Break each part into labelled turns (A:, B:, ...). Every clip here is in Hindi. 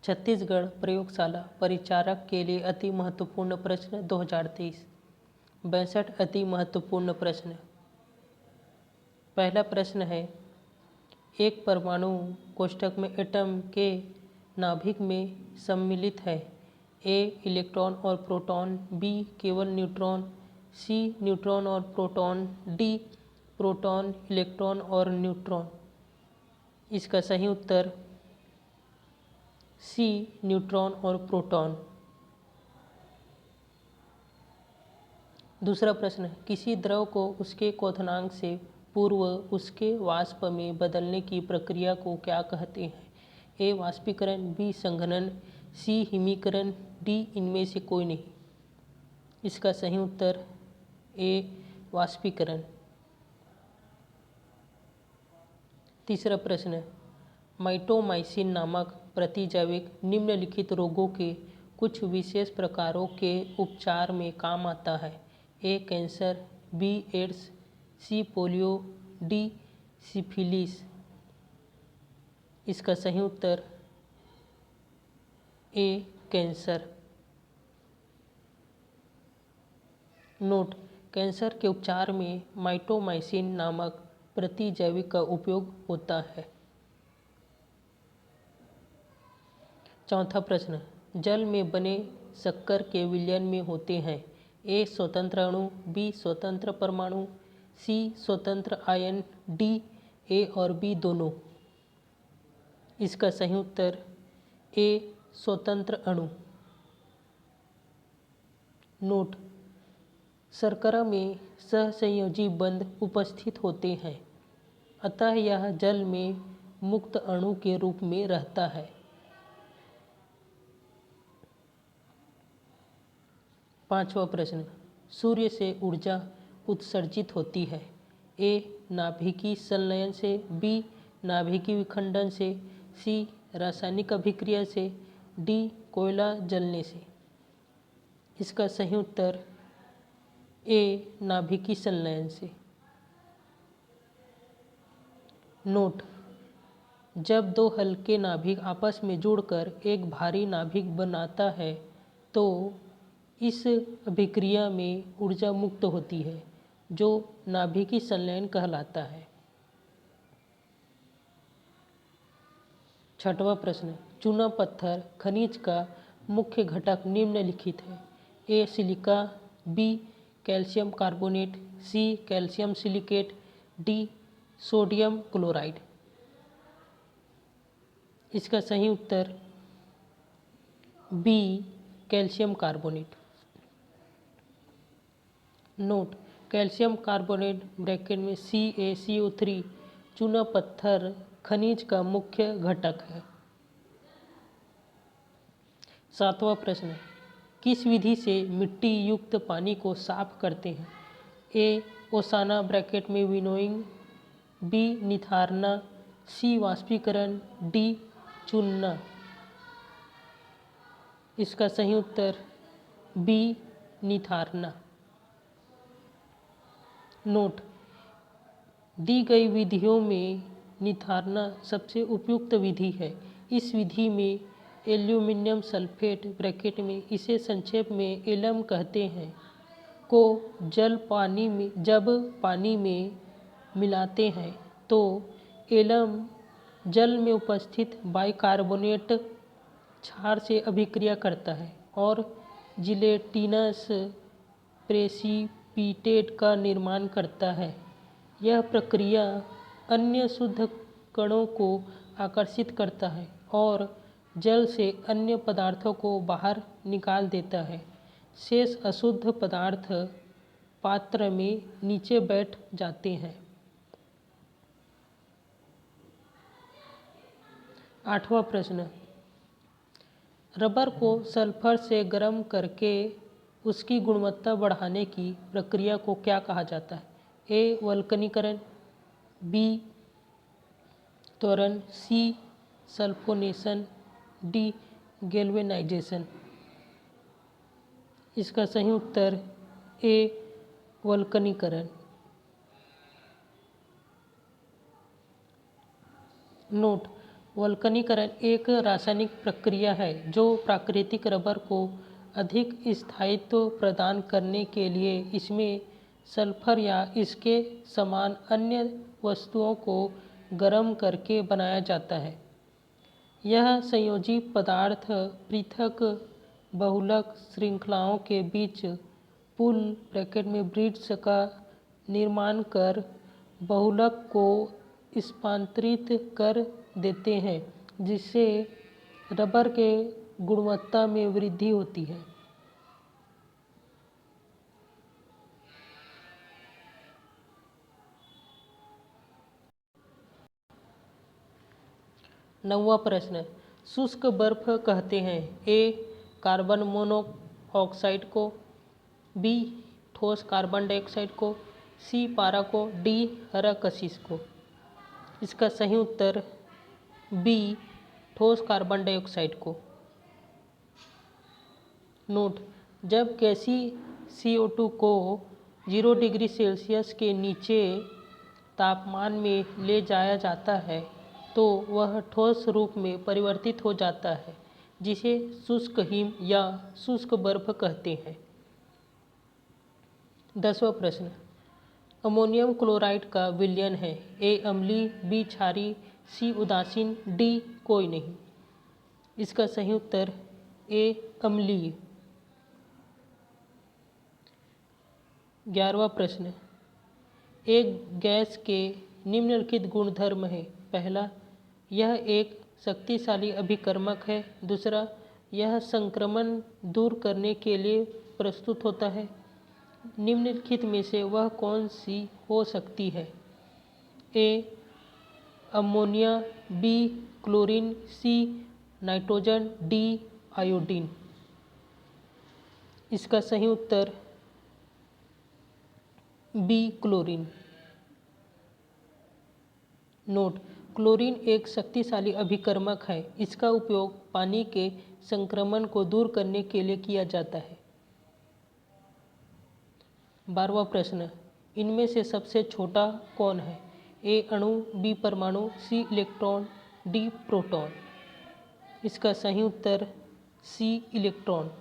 A: छत्तीसगढ़ प्रयोगशाला परिचारक के लिए अति महत्वपूर्ण प्रश्न 2023। 62 अति महत्वपूर्ण प्रश्न। पहला प्रश्न है, एक परमाणु कोष्ठक में एटम के नाभिक में सम्मिलित है। ए इलेक्ट्रॉन और प्रोटॉन, बी केवल न्यूट्रॉन, सी न्यूट्रॉन और प्रोटॉन, डी प्रोटॉन इलेक्ट्रॉन और न्यूट्रॉन। इसका सही उत्तर सी न्यूट्रॉन और प्रोटॉन। दूसरा प्रश्न, किसी द्रव को उसके क्वथनांक से पूर्व उसके वाष्प में बदलने की प्रक्रिया को क्या कहते हैं? ए वाष्पीकरण, बी संघनन, सी हिमीकरण, डी इनमें से कोई नहीं। इसका सही उत्तर ए वाष्पीकरण। तीसरा प्रश्न, माइटोमाइसिन नामक प्रतिजैविक निम्नलिखित रोगों के कुछ विशेष प्रकारों के उपचार में काम आता है। A cancer, B AIDS, C polio, D syphilis. इसका सही उत्तर ए कैंसर। नोट, कैंसर के उपचार में माइटोमाइसिन नामक प्रतिजैविक का उपयोग होता है। चौथा प्रश्न, जल में बने शक्कर के विलयन में होते हैं। ए स्वतंत्र अणु, बी स्वतंत्र परमाणु, सी स्वतंत्र आयन, डी ए और बी दोनों। इसका सही उत्तर ए स्वतंत्र अणु। नोट, शर्करा में सहसंयोजी बंध उपस्थित होते हैं, अतः यह जल में मुक्त अणु के रूप में रहता है। पांचवा प्रश्न, सूर्य से ऊर्जा उत्सर्जित होती है। ए नाभिकीय संलयन से, बी नाभिकीय विखंडन से, सी रासायनिक अभिक्रिया से, डी कोयला जलने से। इसका सही उत्तर ए नाभिकीय संलयन से। नोट, जब दो हल्के नाभिक आपस में जुड़कर एक भारी नाभिक बनाता है तो इस अभिक्रिया में ऊर्जा मुक्त होती है, जो नाभिकीय संलयन कहलाता है। छठवां प्रश्न, चूना पत्थर खनिज का मुख्य घटक निम्नलिखित है। A silica, B calcium carbonate, C calcium silicate, D sodium chloride. इसका सही उत्तर B calcium carbonate. Note, calcium carbonate bracket में CaCO3 चूना पत्थर खनिज का मुख्य घटक है। सातवां प्रश्न, किस विधि से मिट्टी युक्त पानी को साफ करते हैं? ए ओसाना ब्रैकेट में विनोइंग, बी निथारना, सी वाष्पीकरण, डी चुनना। इसका सही उत्तर बी निथारना। नोट, दी गई विधियों में निथारना सबसे उपयुक्त विधि है। इस विधि में एल्यूमिनियम सल्फेट ब्रैकेट में, इसे संक्षेप में एलम कहते हैं, को जब पानी में मिलाते हैं तो एलम जल में उपस्थित बाइकार्बोनेट क्षार से अभिक्रिया करता है और जिलेटिनस प्रेसिपिटेट का निर्माण करता है। यह प्रक्रिया अन्य शुद्ध कणों को आकर्षित करता है और जल से अन्य पदार्थों को बाहर निकाल देता है। शेष अशुद्ध पदार्थ पात्र में नीचे बैठ जाते हैं। आठवां प्रश्न, रबर को सल्फर से गर्म करके उसकी गुणवत्ता बढ़ाने की प्रक्रिया को क्या कहा जाता है? ए वल्कनीकरण, बी त्वरण, सी सल्फोनेशन, डी गैल्वेनाइजेशन। इसका सही उत्तर ए वल्कनीकरण। नोट, वल्कनीकरण एक रासायनिक प्रक्रिया है जो प्राकृतिक रबर को अधिक स्थायित्व प्रदान करने के लिए इसमें सल्फर या इसके समान अन्य वस्तुओं को गर्म करके बनाया जाता है। यह संयोजी पदार्थ पृथक बहुलक श्रृंखलाओं के बीच पुल (ब्रिड्ज) का निर्माण कर बहुलक को स्थानांतरित कर देते हैं, जिससे रबर के गुणवत्ता में वृद्धि होती है। नौवां प्रश्न, शुष्क बर्फ कहते हैं ए. कार्बन मोनोऑक्साइड को, बी. ठोस कार्बन डाइऑक्साइड को, सी. पारा को, डी. हरा कशिश को। इसका सही उत्तर बी. ठोस कार्बन डाइऑक्साइड को। नोट, जब गैसीय CO2 को 0 डिग्री सेल्सियस के नीचे तापमान में ले जाया जाता है तो वह ठोस रूप में परिवर्तित हो जाता है, जिसे शुष्क हिम या शुष्क बर्फ कहते हैं। 10वां प्रश्न, अमोनियम क्लोराइड का विलयन है ए. अम्लीय, बी. क्षारीय, सी. उदासीन, डी. कोई नहीं। इसका सही उत्तर ए. अम्लीय। 11वां प्रश्न, एक गैस के निम्नलिखित गुणधर्म हैं। पहला, यह एक शक्तिशाली अभिकर्मक है। दूसरा, यह संक्रमण दूर करने के लिए प्रस्तुत होता है। निम्नलिखित में से वह कौन सी हो सकती है? A. Ammonia, B. Chlorine, C. Nitrogen, D. Iodine. इसका सही उत्तर बी. क्लोरीन। नोट, क्लोरीन एक शक्तिशाली अभिकर्मक है। इसका उपयोग पानी के संक्रमण को दूर करने के लिए किया जाता है। 12वां प्रश्न, इनमें से सबसे छोटा कौन है? ए. अणु, बी. परमाणु, सी. Electron, D. प्रोटॉन। इसका सही उत्तर सी. इलेक्ट्रॉन।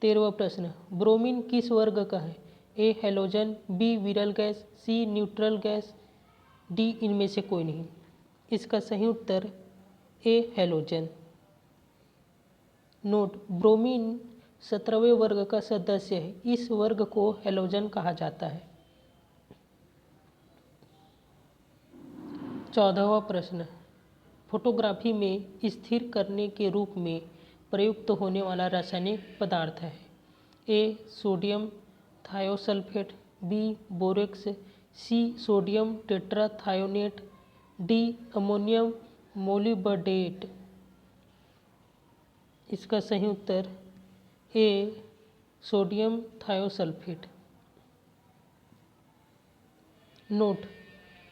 A: 13वां प्रश्न, ब्रोमीन किस वर्ग का है? ए. Halogen, B. विरल gas, C. Neutral gas, D. इनमें से कोई नहीं। इसका सही उत्तर ए. हैलोजन। नोट, ब्रोमीन 17वें वर्ग का सदस्य है। इस वर्ग को हैलोजन कहा जाता है। 14वां प्रश्न, फोटोग्राफी में स्थिर करने के रूप में प्रयुक्त होने वाला रासायनिक पदार्थ है। A. Sodium thiosulphate, B. Borax, C. Sodium tetrathionate, D. Ammonium molybdate. इसका सही उत्तर A. Sodium thiosulphate. Note,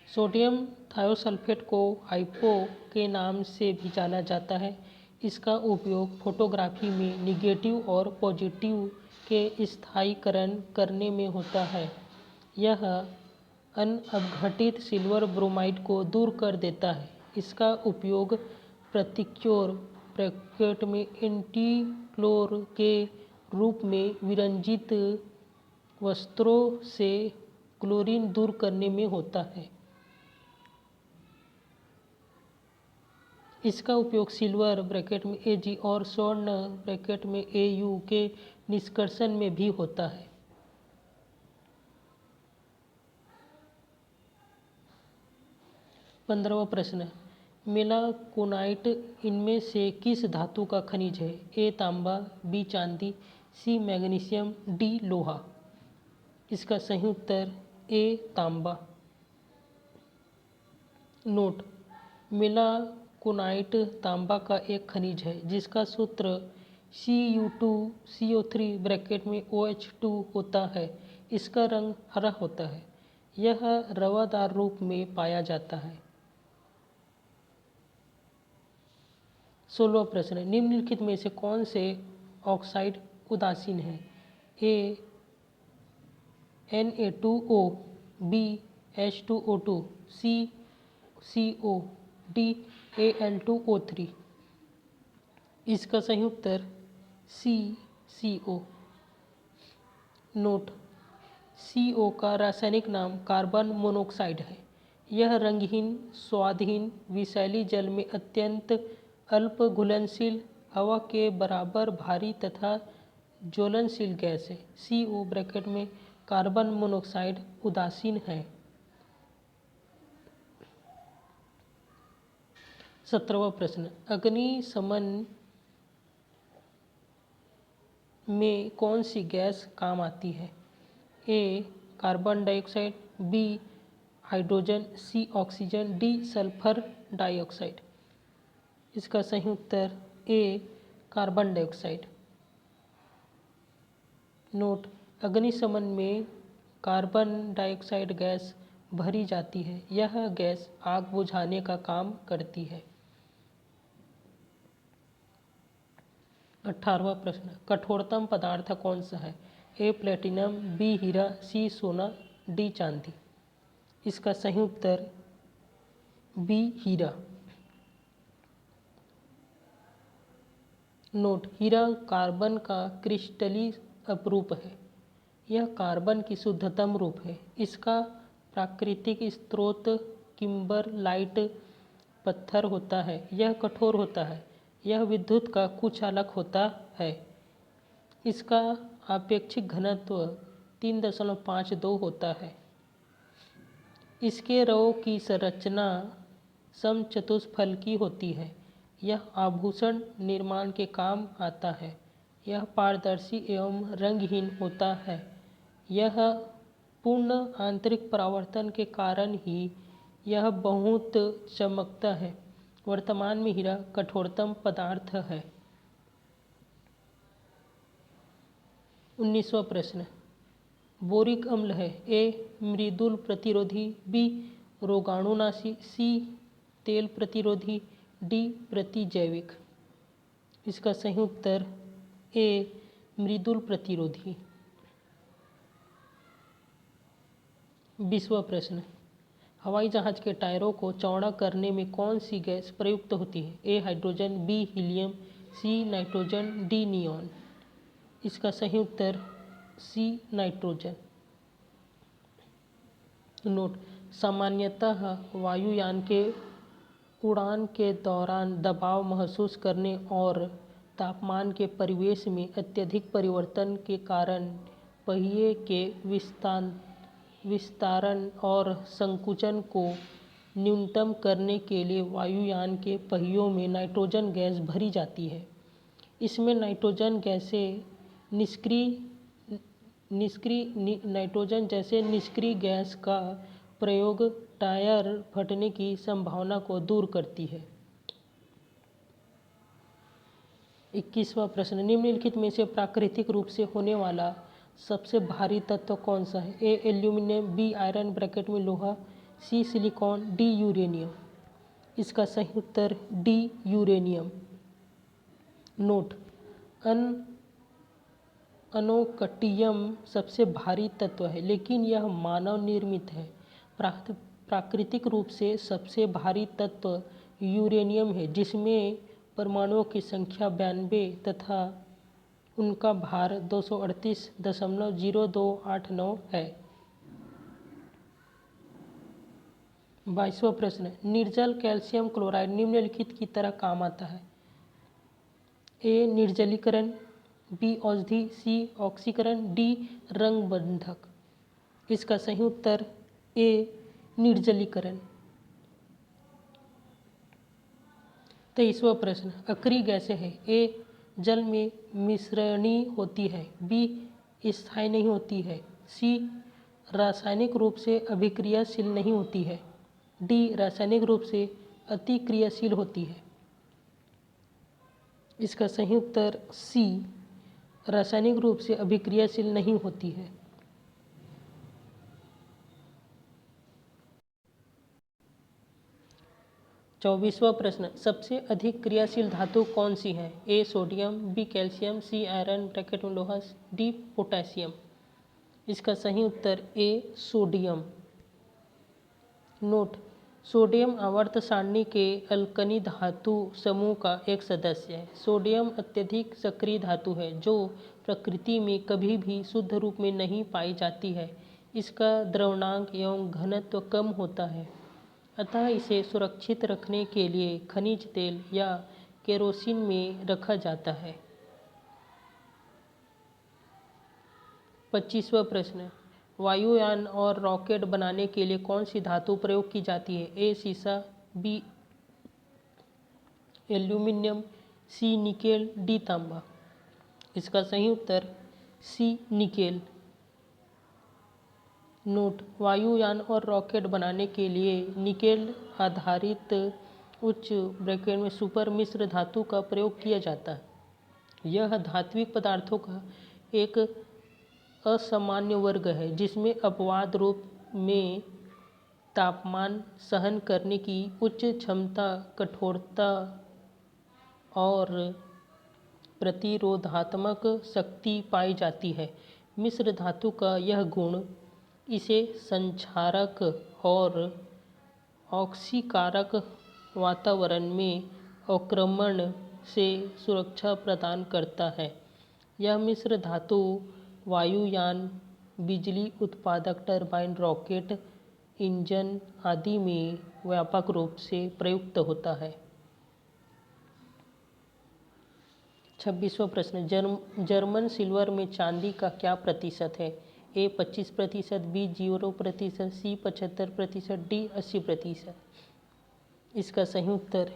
A: sodium thiosulphate को हाइपो के नाम से भी जाना जाता है। इसका उपयोग फोटोग्राफी में निगेटिव और पॉजिटिव के स्थायीकरण करने में होता है। यह अनअपघटित सिल्वर ब्रोमाइड को दूर कर देता है। इसका उपयोग प्रतिक्योर एंटीक्लोर के रूप में विरंजित वस्त्रों से क्लोरीन दूर करने में होता है। इसका उपयोग सिल्वर (Ag) और स्वर्ण (Au) के निष्कर्षण में भी होता है। 15वां प्रश्न, मेलाकोनाइट इनमें से किस धातु का खनिज है? ए. तांबा, बी. चांदी, सी. Magnesium, D. लोहा। इसका सही उत्तर ए. तांबा। नोट, मेलाकोनाइट तांबा का एक खनिज है जिसका सूत्र Cu2CO3 (OH2) होता है। इसका रंग हरा होता है। यह रवादार रूप में पाया जाता है। 16वां प्रश्न, निम्नलिखित में से कौन से ऑक्साइड उदासीन है? A. Na2O, B. H2O2, CCO, D Al2O3। इसका सही उत्तर CCO। नोट, CO का रासायनिक नाम कार्बन मोनोऑक्साइड है। यह रंगहीन, स्वादहीन, विषैली जल में अत्यंत अल्प घुलनशील, हवा के बराबर भारी तथा ज्वलनशील गैस है। CO ब्रैकेट में कार्बन मोनोऑक्साइड उदासीन है। 17वां प्रश्न, अग्निशमन में कौन सी गैस काम आती है? ए कार्बन डाइऑक्साइड, बी हाइड्रोजन, सी ऑक्सीजन, डी सल्फर डाइऑक्साइड। इसका सही उत्तर ए कार्बन डाइऑक्साइड। नोट, अग्निशमन में कार्बन डाइऑक्साइड गैस भरी जाती है। यह गैस आग बुझाने का काम करती है। 18वां प्रश्न, कठोरतम पदार्थ कौन सा है? ए प्लेटिनम, बी हीरा, सी सोना, डी चांदी। इसका सही उत्तर बी हीरा। नोट, हीरा कार्बन का क्रिस्टली अपरूप है। यह कार्बन की शुद्धतम रूप है। इसका प्राकृतिक स्रोत किम्बरलाइट पत्थर होता है। यह कठोर होता है। यह विद्युत का कुचालक होता है। इसका आपेक्षिक घनत्व 3.52 होता है। इसके रवों की संरचना समचतुष्फलकी होती है। यह आभूषण निर्माण के काम आता है। यह पारदर्शी एवं रंगहीन होता है। यह पूर्ण आंतरिक परावर्तन के कारण ही यह बहुत चमकता है। वर्तमान में हीरा कठोरतम पदार्थ है। 19वां प्रश्न, बोरिक अम्ल है। ए मृदुल प्रतिरोधी, बी रोगाणुनाशी, सी तेल प्रतिरोधी, डी प्रतिजैविक। इसका सही उत्तर ए मृदुल प्रतिरोधी। 20वां प्रश्न, हवाई जहाज के टायरों को चौड़ा करने में कौन सी गैस प्रयुक्त होती है? A hydrogen, B helium, C nitrogen, D neon. इसका सही उत्तर सी नाइट्रोजन। नोट, सामान्यतः वायुयान के उड़ान के दौरान दबाव महसूस करने और तापमान के परिवेश में अत्यधिक परिवर्तन के कारण पहिए के विस्तारण और संकुचन को न्यूनतम करने के लिए वायुयान के पहियों में नाइट्रोजन गैस भरी जाती है। इसमें नाइट्रोजन जैसे निष्क्रिय गैस का प्रयोग टायर फटने की संभावना को दूर करती है। 21वां प्रश्न, निम्नलिखित में से प्राकृतिक रूप से होने वाला सबसे भारी तत्व कौन सा है? ए एल्यूमिनियम, बी आयरन ब्रैकेट में लोहा, सी सिलिकॉन, डी यूरेनियम। इसका सही उत्तर डी यूरेनियम। नोट, अनोकटियम सबसे भारी तत्व है, लेकिन यह मानव निर्मित है। प्राकृतिक रूप से सबसे भारी तत्व यूरेनियम है, जिसमें परमाणुओं की संख्या 92 तथा उनका भार 238.0289 है। 22वां प्रश्न, निर्जल कैल्शियम क्लोराइड निम्नलिखित की तरह काम आता है। ए निर्जलीकरण, बी औषधि, सी ऑक्सीकरण, डी रंगबंधक। इसका सही उत्तर ए निर्जलीकरण। 23वां प्रश्न, अक्रिय गैसें हैं। ए जल में मिश्रणीय होती है, बी स्थायी नहीं होती है, सी रासायनिक रूप से अभिक्रियाशील नहीं होती है, डी रासायनिक रूप से अतिक्रियाशील होती है। इसका सही उत्तर सी रासायनिक रूप से अभिक्रियाशील नहीं होती है। 24वां प्रश्न, सबसे अधिक क्रियाशील धातु कौन सी है? A sodium, B calcium, C iron bracket में लोहा, डी पोटेशियम। इसका सही उत्तर ए सोडियम। नोट: सोडियम आवर्त सारणी के अल्कनी धातु समूह का एक सदस्य है। सोडियम अत्यधिक सक्रिय धातु है जो प्रकृति में कभी भी शुद्ध रूप में नहीं पाई जाती है। इसका द्रवणांक एवं घनत्व कम होता है, अतः इसे सुरक्षित रखने के लिए खनिज तेल या केरोसिन में रखा जाता है। 25वां प्रश्न: वायुयान और रॉकेट बनाने के लिए कौन सी धातु प्रयोग की जाती है? ए सीसा, बी एल्यूमिनियम, सी निकेल, डी तांबा। इसका सही उत्तर सी निकेल। नोट: वायुयान और रॉकेट बनाने के लिए निकेल आधारित उच्च ब्रैकेट में सुपर मिश्र धातु का प्रयोग किया जाता है। यह धात्विक पदार्थों का एक असामान्य वर्ग है जिसमें अपवाद रूप में तापमान सहन करने की उच्च क्षमता, कठोरता और प्रतिरोधात्मक शक्ति पाई जाती है। मिश्र धातु का यह गुण इसे संक्षारक और ऑक्सीकारक वातावरण में अवक्रमण से सुरक्षा प्रदान करता है। यह मिश्र धातु वायुयान, बिजली उत्पादक टरबाइन, रॉकेट इंजन आदि में व्यापक रूप से प्रयुक्त होता है। 26वां प्रश्न: जर्मन सिल्वर में चांदी का क्या प्रतिशत है? ए 25%, बी 0%, सी 75%, डी 80%। इसका सही उत्तर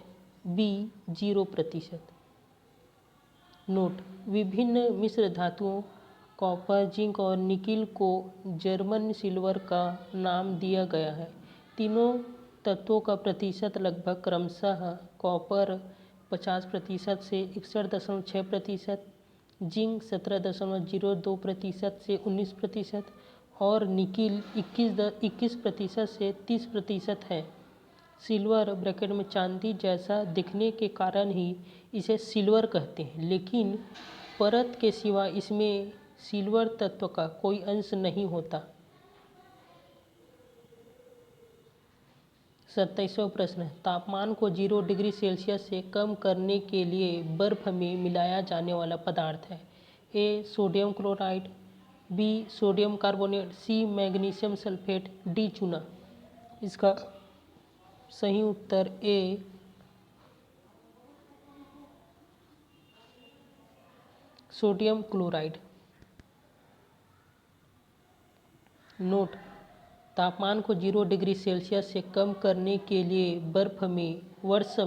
A: बी 0%। नोट: विभिन्न मिश्र धातुओं कॉपर, जिंक और निकिल को जर्मन सिल्वर का नाम दिया गया है। तीनों तत्वों का प्रतिशत लगभग क्रमशः कॉपर 50% से 61.6%, जिंक 17.02% से 19% और निकिल 21% से 30% है। सिल्वर ब्रैकेट में चांदी जैसा दिखने के कारण ही इसे सिल्वर कहते हैं, लेकिन परत के सिवा इसमें सिल्वर तत्व का कोई अंश नहीं होता। 27वां प्रश्न: तापमान को 0 डिग्री सेल्सियस से कम करने के लिए बर्फ में मिलाया जाने वाला पदार्थ है। A sodium chloride, B sodium carbonate, C magnesium sulphate, D चूना। इसका सही उत्तर ए सोडियम क्लोराइड। नोट: तापमान को 0 डिग्री सेल्सियस से कम करने के लिए वर्ष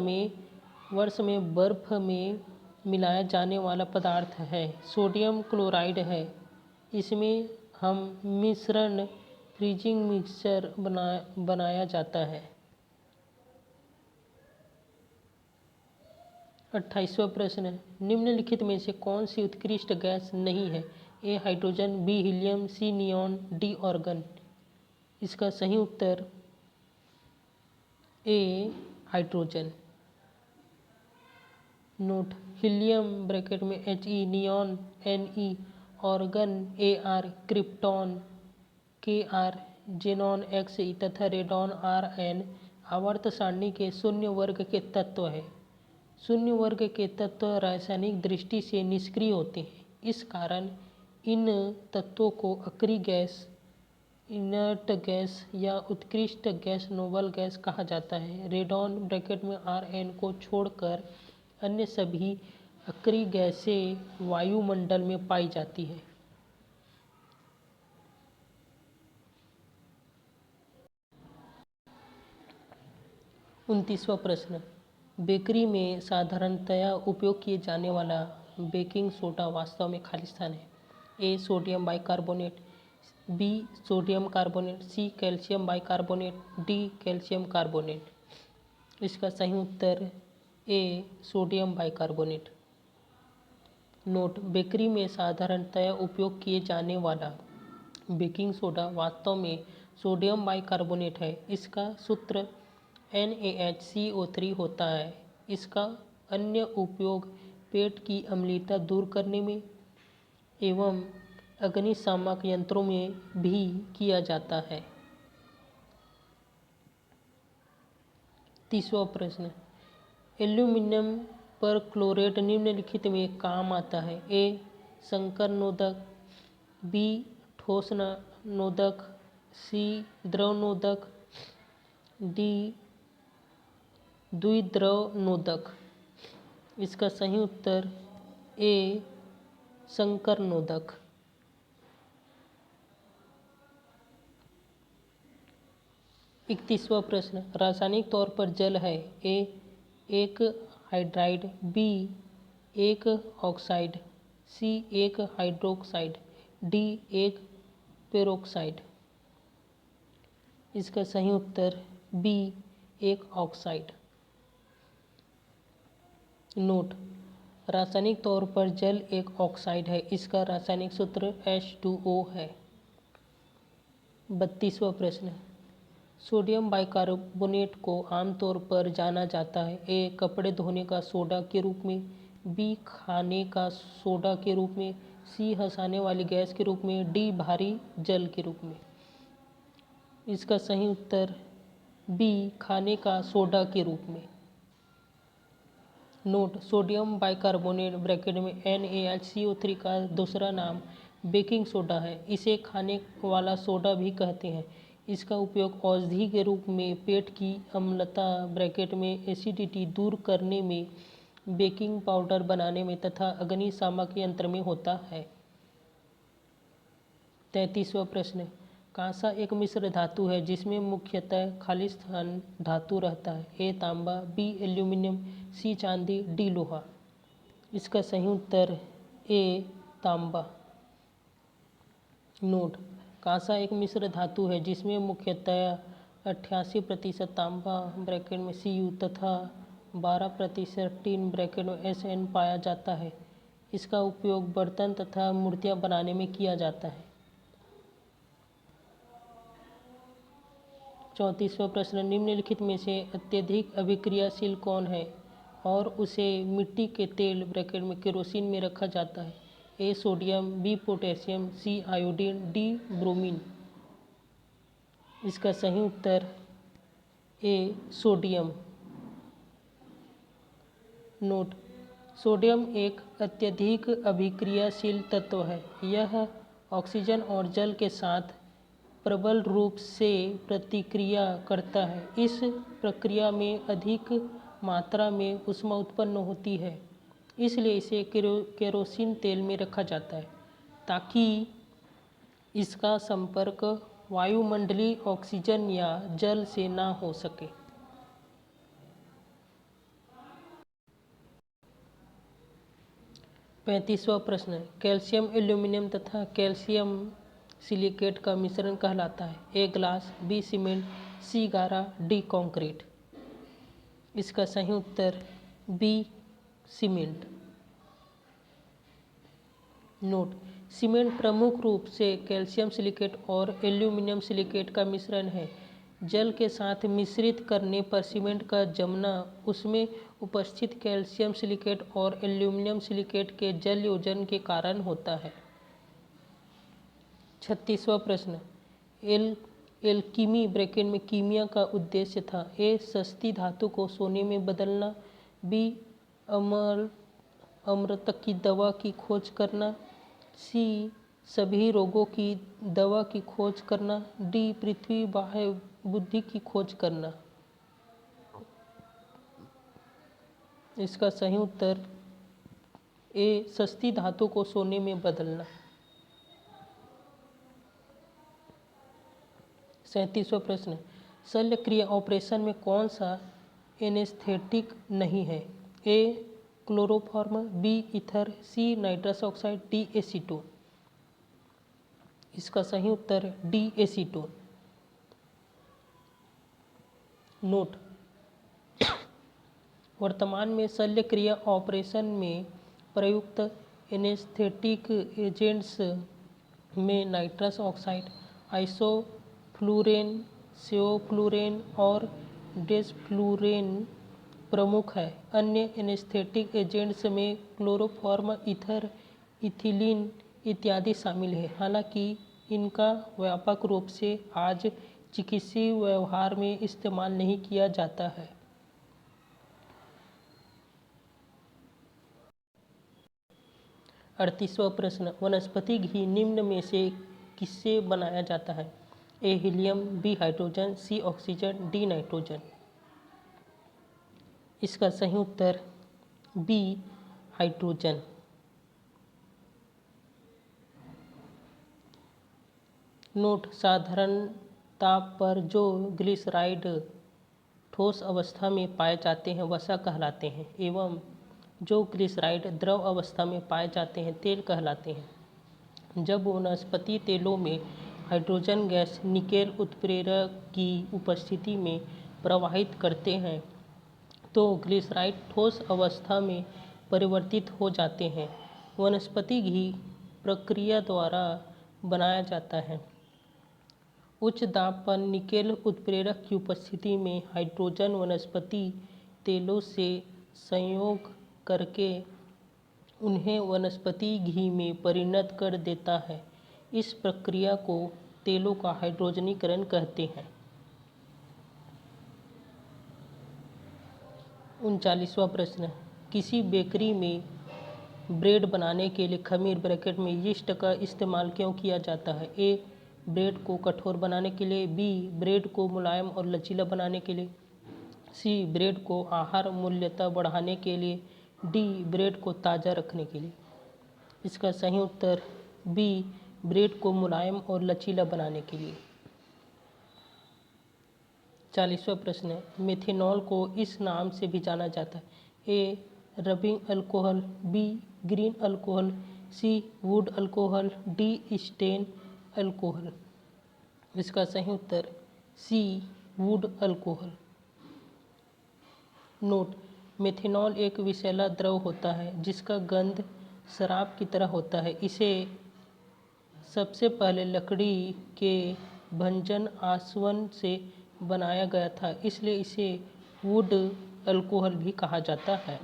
A: में बर्फ में मिलाया जाने वाला पदार्थ है सोडियम क्लोराइड है। इसमें हम मिश्रण फ्रीजिंग मिक्सचर बनाया जाता है। 28वां प्रश्न: निम्नलिखित में से कौन सी उत्कृष्ट गैस नहीं है? A hydrogen, B helium, C neon, D organ. इसका सही उत्तर ए हाइड्रोजन। नोट: हीलियम ब्रैकेट में He, neon Ne, organ Ar, krypton Kr, xenon Xe तथा रेडॉन Rn आवर्त सारणी के शून्य वर्ग के तत्व हैं। शून्य वर्ग के तत्व रासायनिक दृष्टि से निष्क्रिय होते हैं। इस कारण इन तत्वों को अक्रिय गैस, इनर्ट गैस या उत्कृष्ट गैस, नोबल गैस कहा जाता है। रेडॉन ब्रैकेट में Rn को छोड़कर अन्य सभी अक्रिय गैसें वायुमंडल में पाई जाती है। 29वां प्रश्न: बेकरी में साधारणतया उपयोग किए जाने वाला बेकिंग सोडा वास्तव में खाली स्थान है। A sodium bicarbonate, B sodium carbonate, C calcium bicarbonate, D calcium carbonate. इसका सही उत्तर A sodium bicarbonate. Note: bakery में साधारणतया उपयोग किए जाने वाला बेकिंग सोडा वास्तव में सोडियम बाइकार्बोनेट है। इसका सूत्र NaHCO3 होता है। इसका अन्य उपयोग पेट की अम्लता दूर करने में एवं अग्निशामक यंत्रों में भी किया जाता है। 30वां प्रश्न, एल्यूमिनियम पर क्लोरेट निम्नलिखित में काम आता है। ए संकर नोदक, बी ठोस नोदक, सी द्रव नोदक, डी द्विद्रव नोदक। इसका सही उत्तर ए संकर नोदक। 31वां प्रश्न, रासायनिक तौर पर जल है। ए एक हाइड्राइड, बी एक ऑक्साइड, सी एक हाइड्रोक्साइड, डी एक पेरोक्साइड। इसका सही उत्तर बी एक ऑक्साइड। नोट, रासायनिक तौर पर जल एक ऑक्साइड है। इसका रासायनिक सूत्र H2O है। 32वां प्रश्न, सोडियम बाइकार्बोनेट को आमतौर पर जाना जाता है। ए कपड़े धोने का सोडा के रूप में, बी खाने का सोडा के रूप में, सी हंसाने वाली गैस के रूप में, डी भारी जल के रूप में। इसका सही उत्तर बी खाने का सोडा के रूप में। नोट, सोडियम बाइकार्बोनेट ब्रैकेट में NaCO3 का दूसरा नाम बेकिंग सोडा है। इसे खाने वाला सोडा भी कहते हैं। इसका उपयोग औषधि के रूप में, पेट की अम्लता ब्रैकेट में एसिडिटी दूर करने में, बेकिंग पाउडर बनाने में तथा अग्निशामक यंत्र में होता है। 33वां प्रश्न, कांसा एक मिश्र धातु है जिसमें मुख्यतः खालिस्तान धातु रहता है। ए तांबा, बी एल्यूमिनियम, सी चांदी, डी लोहा। इसका सही उत्तर ए तांबा। नोट, कांसा एक मिश्र धातु है जिसमें मुख्यतः 88% तांबा ब्रैकेट में Cu तथा 12% टिन ब्रैकेट में Sn पाया जाता है। इसका उपयोग बर्तन तथा मूर्तियां बनाने में किया जाता है। 34वां प्रश्न, निम्नलिखित में से अत्यधिक अभिक्रियाशील कौन है और उसे मिट्टी के तेल ब्रैकेट में केरोसिन में रखा जाता है। A sodium, B potassium, C iodine, D bromine. इसका सही उत्तर ए सोडियम। नोट, सोडियम एक अत्यधिक अभिक्रियाशील तत्व है। यह ऑक्सीजन और जल के साथ प्रबल रूप से प्रतिक्रिया करता है। इस प्रक्रिया में अधिक मात्रा में ऊष्मा उत्पन्न होती है। इसलिए इसे केरोसिन तेल में रखा जाता है ताकि इसका संपर्क वायुमंडलीय ऑक्सीजन या जल से ना हो सके। पैंतीसवां प्रश्न, कैल्शियम एल्यूमिनियम तथा कैल्शियम सिलिकेट का मिश्रण कहलाता है। ए ग्लास, बी सीमेंट, सी गारा, डी कंक्रीट। इसका सही उत्तर बी सीमेंट। नोट, सीमेंट प्रमुख रूप से कैल्शियम सिलिकेट और एल्यूमिनियम सिलिकेट का मिश्रण है। जल के साथ मिश्रित करने पर सीमेंट का जमना उसमें उपस्थित कैल्शियम सिलिकेट और एल्यूमिनियम सिलिकेट के जल योजन के कारण होता है। 36वां प्रश्न, एल्कीमी ब्रैकेट में कीमिया का उद्देश्य था। ए सस्ती धातु को सोने में बदलना, बी अमृत की दवा की खोज करना, सी सभी रोगों की दवा की खोज करना, डी पृथ्वी बाह्य बुद्धि की खोज करना। इसका सही उत्तर ए सस्ती धातु को सोने में बदलना। 37वां प्रश्न, शल्य क्रिया ऑपरेशन में कौन सा एनेस्थेटिक नहीं है। ए chloroform, B ether, C nitrous oxide, D acetone. इसका सही उत्तर डी एसीटोन। नोट, वर्तमान में शल्य क्रिया ऑपरेशन में प्रयुक्त एनेस्थेटिक एजेंट्स में नाइट्रस ऑक्साइड, आइसोफ्लुरेन, सेवोफ्लुरेन और डेसफ्लुरेन प्रमुख है। अन्य एनेस्थेटिक एजेंट्स में क्लोरोफॉर्म, ईथर, इथिलीन इत्यादि शामिल है। हालांकि इनका व्यापक रूप से आज चिकित्सीय व्यवहार में इस्तेमाल नहीं किया जाता है। 38वां प्रश्न, वनस्पति घी निम्न में से किससे बनाया जाता है? ए हीलियम, बी हाइड्रोजन, सी ऑक्सीजन, डी नाइट्रोजन। इसका सही उत्तर बी हाइड्रोजन। नोट, साधारण ताप पर जो ग्लिसराइड ठोस अवस्था में पाए जाते हैं वसा कहलाते हैं एवं जो ग्लिसराइड द्रव अवस्था में पाए जाते हैं तेल कहलाते हैं। जब वनस्पति तेलों में हाइड्रोजन गैस निकेल उत्प्रेरक की उपस्थिति में प्रवाहित करते हैं तो ग्लिसराइड ठोस अवस्था में परिवर्तित हो जाते हैं। वनस्पति घी प्रक्रिया द्वारा बनाया जाता है। उच्च दाब पर निकेल उत्प्रेरक की उपस्थिति में हाइड्रोजन वनस्पति तेलों से संयोग करके उन्हें वनस्पति घी में परिणत कर देता है। इस प्रक्रिया को तेलों का हाइड्रोजनीकरण कहते हैं। 39वां प्रश्न, किसी बेकरी में ब्रेड बनाने के लिए खमीर ब्रैकेट में यीस्ट का इस्तेमाल क्यों किया जाता है? ए ब्रेड को कठोर बनाने के लिए, बी ब्रेड को मुलायम और लचीला बनाने के लिए, सी ब्रेड को आहार मूल्यता बढ़ाने के लिए, डी ब्रेड को ताज़ा रखने के लिए। इसका सही उत्तर बी ब्रेड को मुलायम और लचीला बनाने के लिए। 40वां प्रश्न, मेथनॉल को इस नाम से भी जाना जाता है। A rubbing alcohol, B green alcohol, C wood alcohol, D stain alcohol. इसका सही उत्तर C wood alcohol. Note, methanol एक विषैला द्रव होता है जिसका गंध शराब की तरह होता है। इसे सबसे पहले लकड़ी के भंजन आसवन से बनाया गया था, इसलिए इसे वुड अल्कोहल भी कहा जाता है।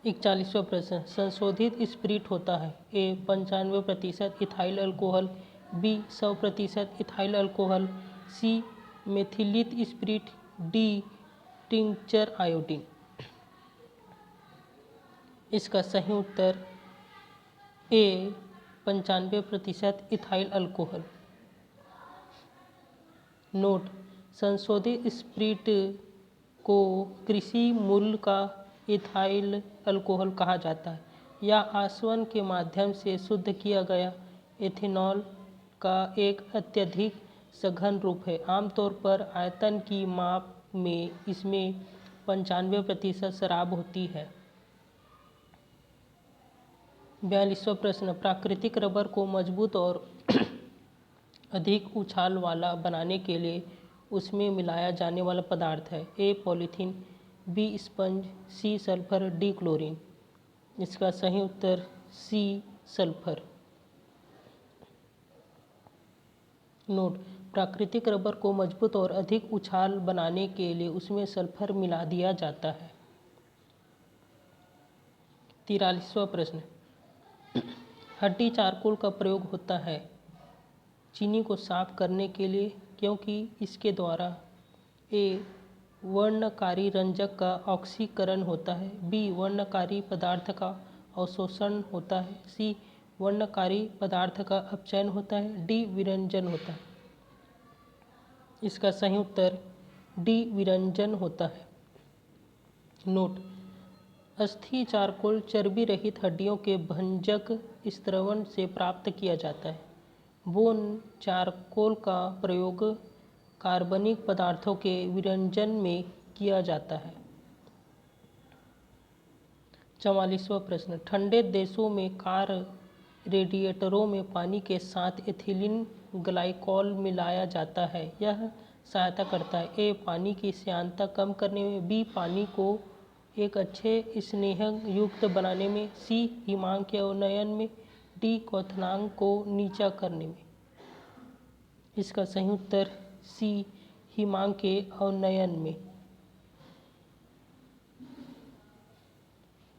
A: 41वां प्रश्न, संशोधित स्पिरिट होता है। A 95% ethyl alcohol, B 100% ethyl alcohol, C मेथिलित स्पिरिट, डी टिंक्चर आयोडीन। इसका सही उत्तर ए 95% इथाइल अल्कोहल। नोट, संशोधित स्पिरिट को कृषि मूल का इथाइल अल्कोहल कहा जाता है। यह आसवन के माध्यम से शुद्ध किया गया एथेनॉल का एक अत्यधिक सघन रूप है। आमतौर पर आयतन की माप में इसमें 95% शराब होती है। 42वां प्रश्न, प्राकृतिक रबर को मजबूत और अधिक उछाल वाला बनाने के लिए उसमें मिलाया जाने वाला पदार्थ है। A polythene, B sponge, C sulphur, D chlorine. इसका सही उत्तर सी सल्फर। नोट, प्राकृतिक रबर को मजबूत और अधिक उछाल बनाने के लिए उसमें सल्फर मिला दिया जाता है। 43वां प्रश्न, हड्डी चारकोल का प्रयोग होता है चीनी को साफ करने के लिए क्योंकि इसके द्वारा ए वर्णकारी रंजक का ऑक्सीकरण होता है, बी वर्णकारी पदार्थ का अवशोषण होता है, सी वर्णकारी पदार्थ का अपचयन होता है, डी विरंजन होता है। इसका सही उत्तर डी विरंजन होता है। नोट, अस्थि चारकोल चर्बी रहित हड्डियों के भंजक स्त्रवण से प्राप्त किया जाता है। बोन चारकोल का प्रयोग कार्बनिक पदार्थों के विरंजन में किया जाता है। 44वां प्रश्न, ठंडे देशों में कार रेडिएटरों में पानी के साथ एथिलीन ग्लाइकॉल मिलाया जाता है। यह सहायता करता है ए पानी की श्यानता कम करने में, बी पानी को एक अच्छे स्नेह युक्त बनाने में, सी हिमांक के अवनयन में, डी क्वथनांक को नीचा करने में। इसका सही उत्तर सी हिमांक के अवनयन में।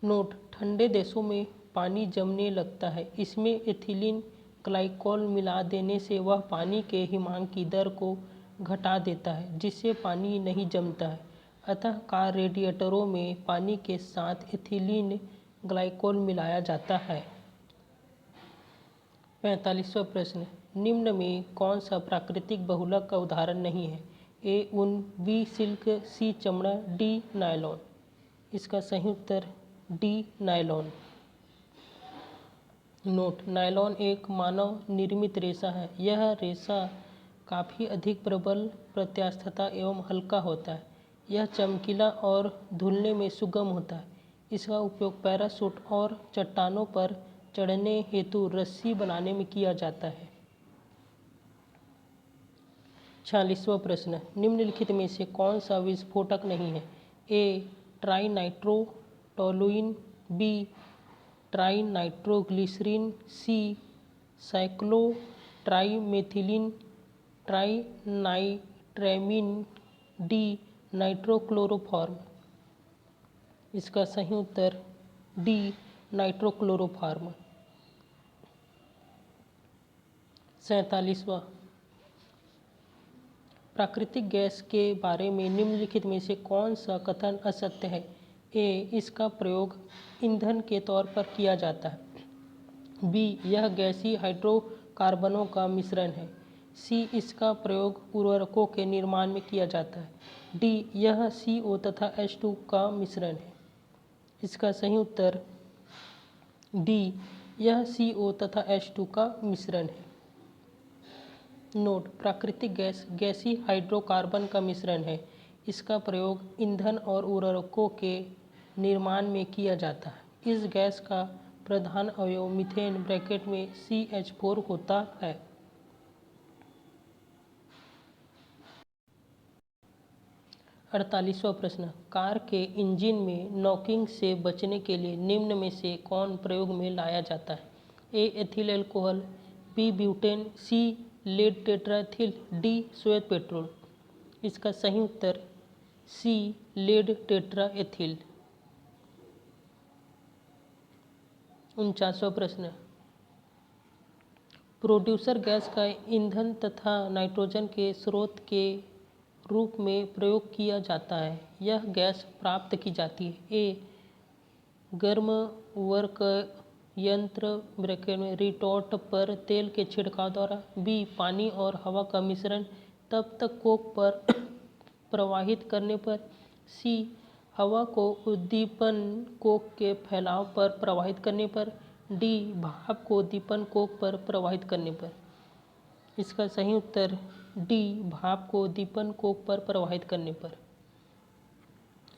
A: नोट, ठंडे देशों में पानी जमने लगता है। इसमें एथिलीन ग्लाइकॉल मिला देने से वह पानी के हिमांक की दर को घटा देता है जिससे पानी नहीं जमता है। अतः कार रेडिएटरों में पानी के साथ एथिलीन ग्लाइकोल मिलाया जाता है। 45वां प्रश्न, निम्न में कौन सा प्राकृतिक बहुलक का उदाहरण नहीं है? ए ऊन, बी सिल्क, सी चमड़ा, डी नायलॉन। इसका सही उत्तर डी नायलॉन। नोट, नायलॉन एक मानव निर्मित रेशा है। यह रेशा काफ़ी अधिक प्रबल, प्रत्यास्थता एवं हल्का होता है। यह चमकीला और धुलने में सुगम होता है। इसका उपयोग पैराशूट और चट्टानों पर चढ़ने हेतु रस्सी बनाने में किया जाता है। 46वां प्रश्न, निम्नलिखित में से कौन सा विस्फोटक नहीं है? ए ट्राइनाइट्रोटोलुइन, बी ट्राइनाइट्रोग्लिसरीन, सी साइक्लोट्राइमेथिलीन ट्राइनाइट्रैमीन, डी नाइट्रोक्लोरोफॉर्म। इसका सही उत्तर डी नाइट्रोक्लोरोफॉर्म। 47वां, प्राकृतिक गैस के बारे में निम्नलिखित में से कौन सा कथन असत्य है? ए इसका प्रयोग ईंधन के तौर पर किया जाता है। बी यह गैसीय हाइड्रोकार्बनों का मिश्रण है। सी इसका प्रयोग उर्वरकों के निर्माण में किया जाता है। डी यह CO तथा H2 का मिश्रण है। इसका सही उत्तर डी यह CO तथा H2 का मिश्रण है। नोट, प्राकृतिक गैस गैसीय हाइड्रोकार्बन का मिश्रण है। इसका प्रयोग ईंधन और उर्वरकों के निर्माण में किया जाता है। इस गैस का प्रधान अवयव मीथेन ब्रैकेट में CH4 होता है। 48वां प्रश्न, कार के इंजन में नॉकिंग से बचने के लिए निम्न में से कौन प्रयोग में लाया जाता है? ए एथिल अल्कोहल, बी ब्यूटेन, सी लेड टेट्राएथिल, डी श्वेत पेट्रोल। इसका सही उत्तर सी लेड टेट्राएथिल। 49वां प्रश्न, प्रोड्यूसर गैस का ईंधन तथा नाइट्रोजन के स्रोत के रूप में प्रयोग किया जाता है। यह गैस प्राप्त की जाती है। ए गर्म वर्क यंत्र ब्रैकेट में रिटॉर्ट पर तेल के छिड़काव द्वारा, बी पानी और हवा का मिश्रण तब तक कोक पर प्रवाहित करने पर, सी हवा को उद्दीपन कोक के फैलाव पर प्रवाहित करने पर, डी भाप को उद्दीपन कोक पर प्रवाहित करने पर। इसका सही उत्तर डी भाप को उद्दीपन कोक पर प्रवाहित करने पर।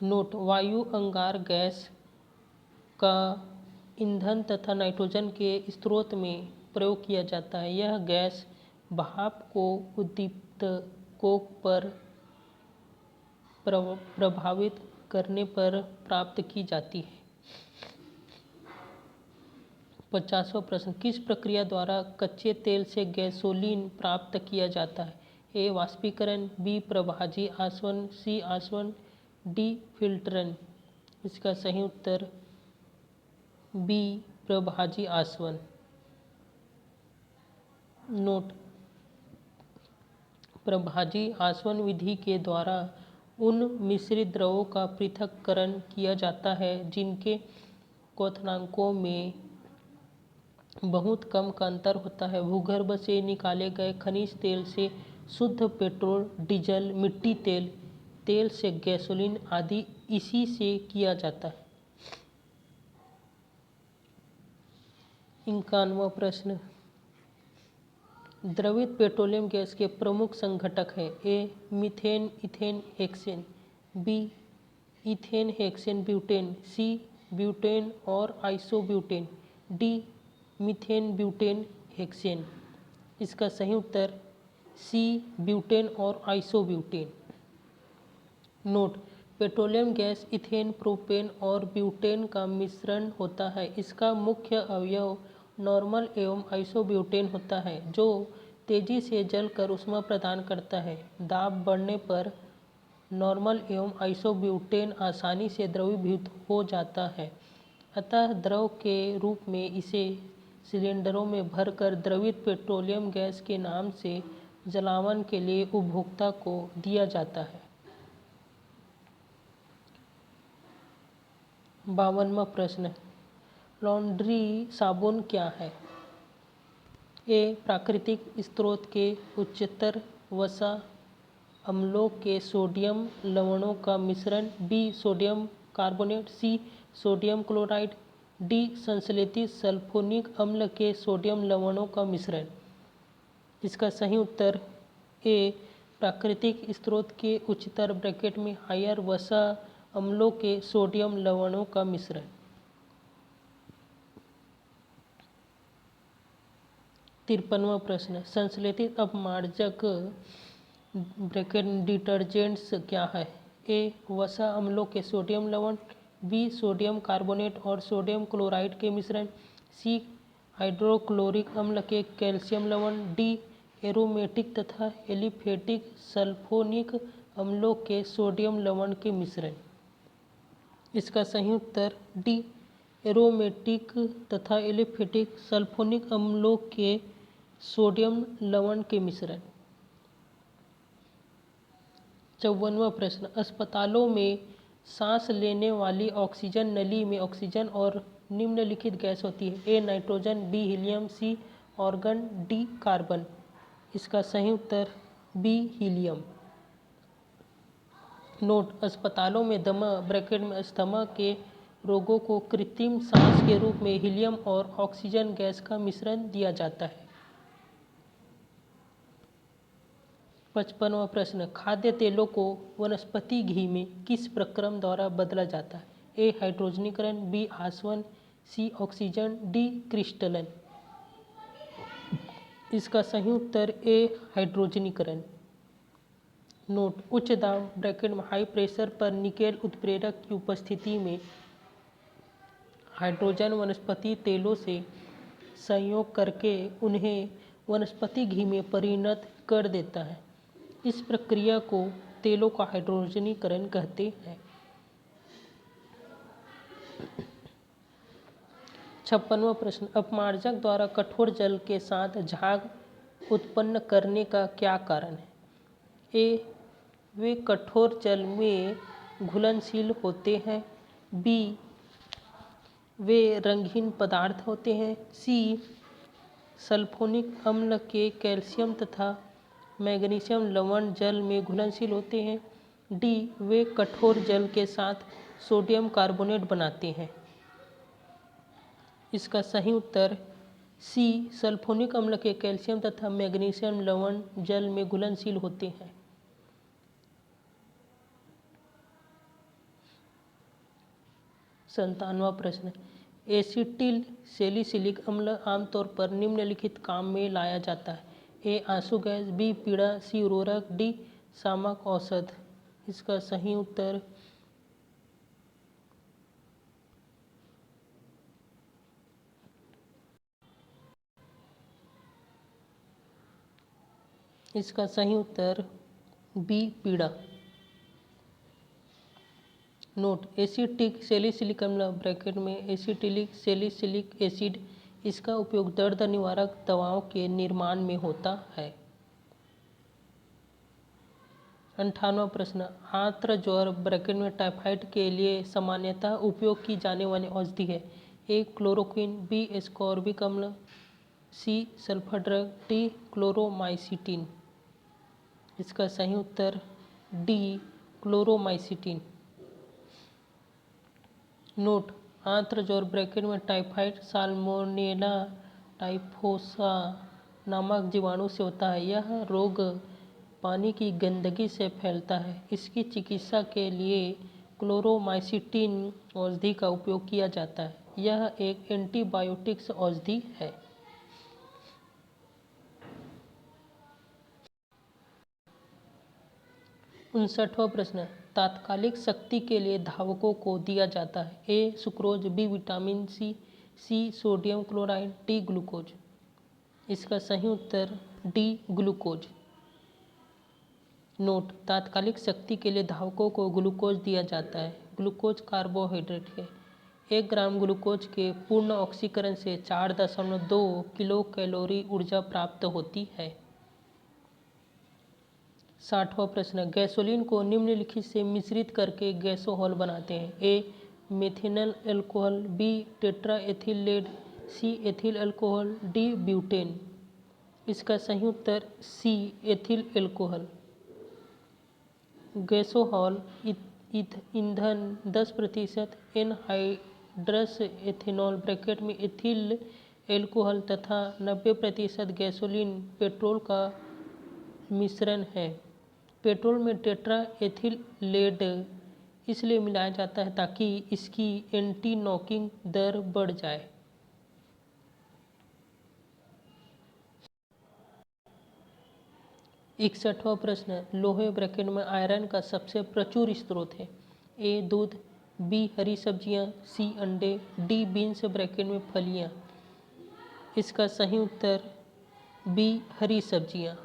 A: नोट, वायु अंगार गैस का ईंधन तथा नाइट्रोजन के स्रोत में प्रयोग किया जाता है। यह गैस भाप को उद्दीपित कोक पर प्रभावित करने पर प्राप्त की जाती है। 50वां प्रश्न, किस प्रक्रिया द्वारा कच्चे तेल से गैसोलीन प्राप्त किया जाता है? ए वाष्पीकरण, बी प्रभाजी आसवन, सी आसवन, डी फिल्टरन। इसका सही उत्तर बी प्रभाजी आसवन। नोट, प्रभाजी आसवन विधि के द्वारा उन मिश्रित द्रवों का पृथक्करण किया जाता है जिनके क्वथनांकों में बहुत कम का अंतर होता है। भूगर्भ से निकाले गए खनिज तेल से शुद्ध पेट्रोल, डीजल, मिट्टी तेल, तेल से गैसोलीन आदि इसी से किया जाता है। 51वां प्रश्न, द्रवित पेट्रोलियम गैस के प्रमुख संघटक हैं। A methane ethane hexane, B ethane hexane butane, C butane और isobutane, D methane butane hexane. इसका सही उत्तर सी ब्यूटेन और आइसोब्यूटेन। नोट, पेट्रोलियम गैस इथेन, प्रोपेन और ब्यूटेन का मिश्रण होता है। इसका मुख्य अवयव नॉर्मल एवं आइसोब्यूटेन होता है जो तेजी से जलकर ऊष्मा प्रदान करता है। दाब बढ़ने पर नॉर्मल एवं आइसोब्यूटेन आसानी से द्रवीभूत हो जाता है। अतः द्रव के रूप में इसे सिलेंडरों में भरकर द्रवित पेट्रोलियम गैस के नाम से जलावन के लिए उपभोक्ता को दिया जाता है। 52वां प्रश्न, लॉन्ड्री साबुन क्या है? ए प्राकृतिक स्रोत के उच्चतर वसा अम्लों के सोडियम लवणों का मिश्रण, B sodium carbonate, C sodium chloride, D संश्लेषित सल्फोनिक अम्ल के सोडियम लवणों का मिश्रण। इसका सही उत्तर ए प्राकृतिक स्रोत के उच्चतर ब्रैकेट में हायर वसा अम्लों के सोडियम लवणों का मिश्रण। 53वां प्रश्न, संश्लेषित अपमार्जक ब्रैकेट डिटर्जेंट्स क्या है? ए वसा अम्लों के सोडियम लवण, बी सोडियम कार्बोनेट और सोडियम क्लोराइड के मिश्रण, सी हाइड्रोक्लोरिक अम्ल के कैल्शियम लवण, डी एरोमेटिक तथा एलिफेटिक सल्फोनिक अम्लों के सोडियम लवण के मिश्रण। इसका सही उत्तर डी एरोमेटिक तथा एलिफेटिक सल्फोनिक अम्लों के सोडियम लवण के मिश्रण। 54वां प्रश्न, अस्पतालों में सांस लेने वाली ऑक्सीजन नली में ऑक्सीजन और निम्नलिखित गैस होती है? A nitrogen, B helium, C organ, D carbon. इसका सही उत्तर बी हीलियम। नोट, अस्पतालों में दमा ब्रैकेट में अस्थमा के रोगों को कृत्रिम सांस के रूप में हीलियम और ऑक्सीजन गैस का मिश्रण दिया जाता है। 55वां प्रश्न, खाद्य तेलों को वनस्पति घी में किस प्रक्रम द्वारा बदला जाता है? ए हाइड्रोजनीकरण, बी आसवन, सी ऑक्सीजन, डी क्रिस्टलन। इसका सही उत्तर ए हाइड्रोजनीकरण। नोट, उच्च दाब ब्रैकेट में हाई प्रेशर पर निकेल उत्प्रेरक की उपस्थिति में हाइड्रोजन वनस्पति तेलों से संयोग करके उन्हें वनस्पति घी में परिणत कर देता है। इस प्रक्रिया को तेलों का हाइड्रोजनीकरण कहते हैं। 56वां प्रश्न, अपमार्जक द्वारा कठोर जल के साथ झाग उत्पन्न करने का क्या कारण है? ए वे कठोर जल में घुलनशील होते हैं, बी वे रंगहीन पदार्थ होते हैं, सी सल्फोनिक अम्ल के कैल्शियम तथा मैग्नीशियम लवण जल में घुलनशील होते हैं, डी वे कठोर जल के साथ सोडियम कार्बोनेट बनाते हैं। इसका सही उत्तर सी सल्फोनिक अम्ल के कैल्शियम तथा मैग्नीशियम लवण जल में घुलनशील होते हैं। 57वां प्रश्न, एसिटिल सैलिसिलिक अम्ल आमतौर पर निम्नलिखित काम में लाया जाता है? ए आंसू गैस, बी पीड़ा, सी उर्वरक, डी शामक औषध। इसका सही उत्तर बी पीड़ा। नोट, एसिटिक सैलिसिलिक अम्ल ब्रैकेट में एसिटिलिक सैलिसिलिक एसिड, इसका उपयोग दर्द निवारक दवाओं के निर्माण में होता है। 58वां प्रश्न, आंत्र ज्वर ब्रैकेट में टाइफाइड के लिए सामान्यतः उपयोग की जाने वाली औषधि है? ए क्लोरोक्विन, बी एस्कॉर्बिक अम्ल, C sulphur drug, D chloromycetin. इसका सही उत्तर डी क्लोरोमाइसिटिन। नोट, आंत्र ज्वर ब्रैकेट में टाइफाइड साल्मोनेला टाइफोसा नामक जीवाणु से होता है। यह रोग पानी की गंदगी से फैलता है। इसकी चिकित्सा के लिए क्लोरोमाइसिटिन औषधि का उपयोग किया जाता है। यह एक एंटीबायोटिक्स औषधि है। 59वां प्रश्न, तात्कालिक शक्ति के लिए धावकों को दिया जाता है? A sucrose, B vitamin C, C sodium chloride, D glucose. इसका सही उत्तर डी ग्लूकोज। नोट, तात्कालिक शक्ति के लिए धावकों को ग्लूकोज दिया जाता है। ग्लूकोज कार्बोहाइड्रेट है। 1 ग्राम ग्लूकोज के पूर्ण ऑक्सीकरण से 4.2 किलो कैलोरी ऊर्जा प्राप्त होती है। 60वां प्रश्न, गैसोलीन को निम्नलिखित से मिश्रित करके गैसोहॉल बनाते हैं? A methanol alcohol, B tetra ethyl lead, C ethyl alcohol, D butane. इसका सही उत्तर सी एथिल अल्कोहल। गैसोहॉल ईंधन 10% एनहाइड्रस एथेनॉल ब्रैकेट में एथिल एल्कोहल तथा 90% गैसोलीन पेट्रोल का मिश्रण है। पेट्रोल में टेट्रा एथिल लेड इसलिए मिलाया जाता है ताकि इसकी एंटी नॉकिंग दर बढ़ जाए। इकसठवां प्रश्न, लोहे ब्रैकेट में आयरन का सबसे प्रचुर स्रोत है। ए दूध, बी हरी सब्जियां, सी अंडे, डी बीन्स ब्रैकेट में फलियां। इसका सही उत्तर बी हरी सब्जियां।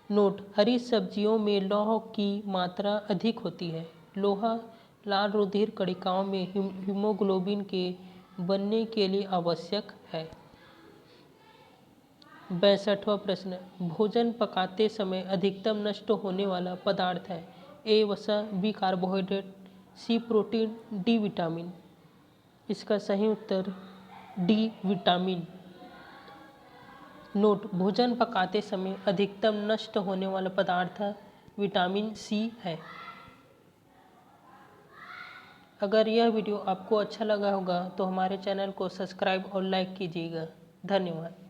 A: नोट, हरी सब्जियों में लौह की मात्रा अधिक होती है। लोहा लाल रुधिर कणिकाओं में हीमोग्लोबिन के बनने के लिए आवश्यक है। 62वां प्रश्न, भोजन पकाते समय अधिकतम नष्ट होने वाला पदार्थ है। ए वसा, बी कार्बोहाइड्रेट, सी प्रोटीन, डी विटामिन। इसका सही उत्तर डी विटामिन। नोट, भोजन पकाते समय अधिकतम नष्ट होने वाला पदार्थ विटामिन सी है। अगर यह वीडियो आपको अच्छा लगा होगा तो हमारे चैनल को सब्सक्राइब और लाइक कीजिएगा। धन्यवाद।